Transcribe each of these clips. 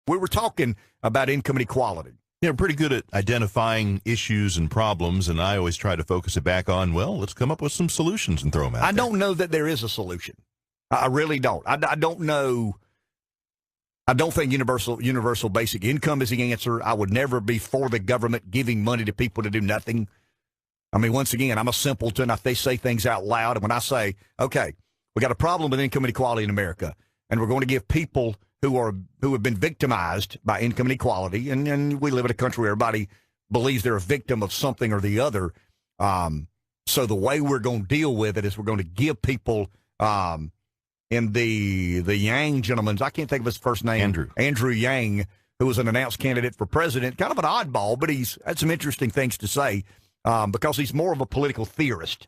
We were talking about income inequality. They're pretty good at identifying issues and problems, and I always try to focus it back on, well, let's come up with some solutions and throw them out I there. don't know that there is a solution. I really don't. I don't know. I don't think universal basic income is the answer. I would never be for the government giving money to people to do nothing. I mean, once again, I'm a simpleton. They say things out loud, and when I say, okay, we got a problem with income inequality in America, and we're going to give people who have been victimized by income inequality, and we live in a country where everybody believes they're a victim of something or the other. So the way we're going to deal with it is we're going to give people, in the Yang gentleman's, I can't think of his first name, Andrew Yang, who was an announced candidate for president, kind of an oddball, but he's had some interesting things to say because he's more of a political theorist.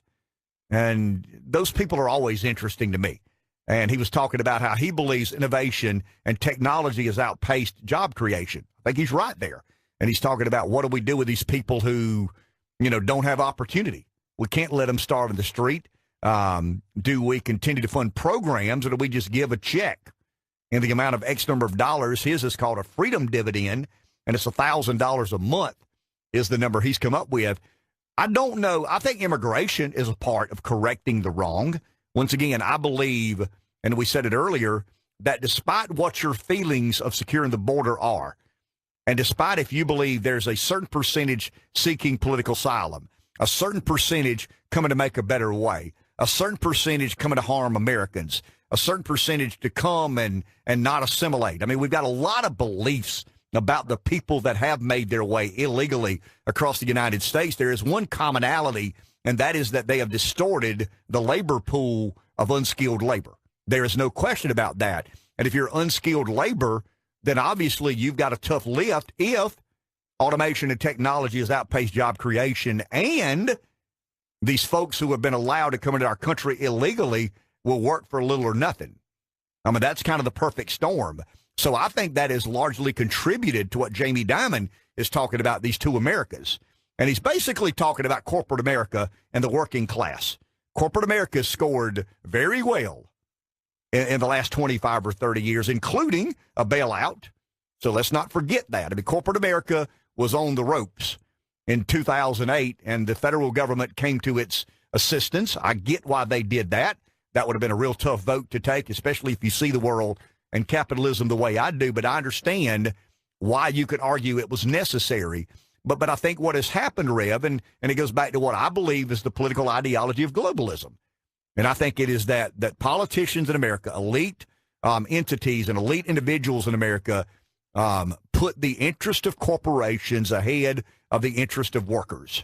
And those people are always interesting to me. And he was talking about how he believes innovation and technology has outpaced job creation. I think he's right there. And he's talking about what do we do with these people who, don't have opportunity. We can't let them starve in the street. Do we continue to fund programs, or do we just give a check in the amount of X number of dollars? His is called a freedom dividend, and it's $1,000 a month is the number he's come up with. I don't know. I think immigration is a part of correcting the wrong. Once again, I believe, and we said it earlier, that despite what your feelings of securing the border are, and despite if you believe there's a certain percentage seeking political asylum, a certain percentage coming to make a better way, a certain percentage coming to harm Americans, a certain percentage to come and not assimilate. I mean, we've got a lot of beliefs about the people that have made their way illegally across the United States. There is one commonality, and that is that they have distorted the labor pool of unskilled labor. There is no question about that. And if you're unskilled labor, then obviously you've got a tough lift if automation and technology has outpaced job creation, and these folks who have been allowed to come into our country illegally will work for little or nothing. I mean, that's kind of the perfect storm. So I think that has largely contributed to what Jamie Dimon is talking about, these two Americas. And he's basically talking about corporate America and the working class. Corporate America has scored very well in the last 25 or 30 years, including a bailout. So let's not forget that. I mean, corporate America was on the ropes in 2008, and the federal government came to its assistance. I get why they did that. That would have been a real tough vote to take, especially if you see the world and capitalism the way I do. But I understand why you could argue it was necessary. But I think what has happened, Rev, and it goes back to what I believe is the political ideology of globalism. And I think it is that politicians in America, elite entities and elite individuals in America put the interest of corporations ahead of the interest of workers.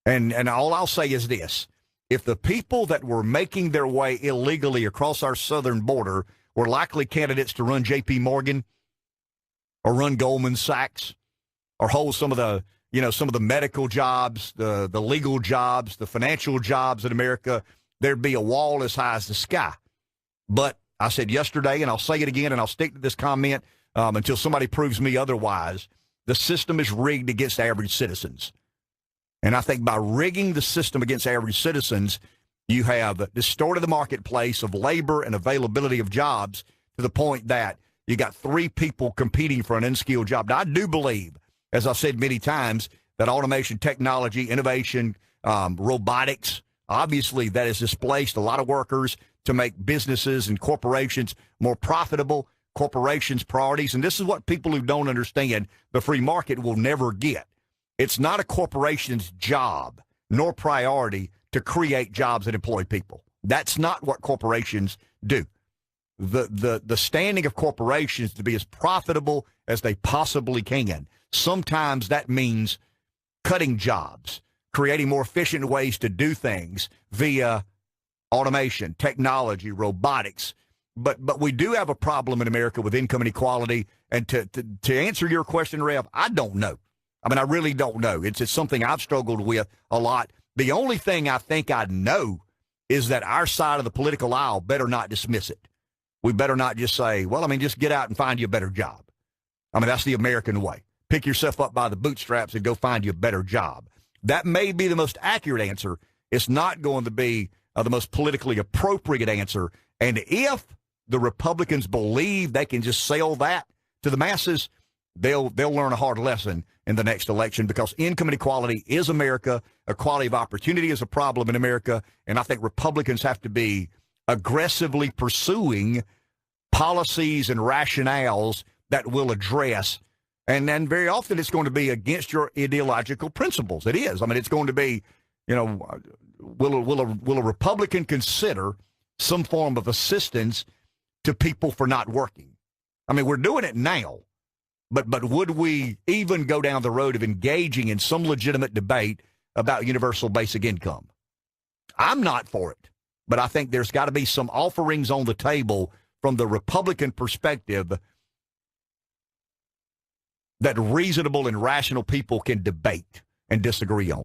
And all I'll say is this. If the people that were making their way illegally across our southern border were likely candidates to run J.P. Morgan or run Goldman Sachs or hold some of the medical jobs, the legal jobs, the financial jobs in America, there'd be a wall as high as the sky. But I said yesterday, and I'll say it again, and I'll stick to this comment until somebody proves me otherwise, the system is rigged against average citizens. And I think by rigging the system against average citizens, you have distorted the marketplace of labor and availability of jobs to the point that you got three people competing for an unskilled job. Now, I do believe, as I've said many times, that automation, technology, innovation, robotics, obviously that has displaced a lot of workers to make businesses and corporations more profitable, corporations' priorities. And this is what people who don't understand the free market will never get. It's not a corporation's job nor priority to create jobs and employ people. That's not what corporations do. The standing of corporations to be as profitable as they possibly can. Sometimes that means cutting jobs, creating more efficient ways to do things via automation, technology, robotics. But we do have a problem in America with income inequality. And to answer your question, Rev, I don't know. I mean, I really don't know. It's something I've struggled with a lot. The only thing I think I know is that our side of the political aisle better not dismiss it. We better not just say, well, I mean, just get out and find you a better job. I mean, that's the American way. Pick yourself up by the bootstraps and go find you a better job. That may be the most accurate answer. It's not going to be the most politically appropriate answer. And if the Republicans believe they can just sell that to the masses, they'll learn a hard lesson in the next election, because income inequality is America. Equality of opportunity is a problem in America. And I think Republicans have to be aggressively pursuing policies and rationales that will address. And then very often it's going to be against your ideological principles. It is. I mean, it's going to be, will a Republican consider some form of assistance to people for not working? I mean, we're doing it now, but would we even go down the road of engaging in some legitimate debate about universal basic income? I'm not for it, but I think there's got to be some offerings on the table from the Republican perspective that reasonable and rational people can debate and disagree on.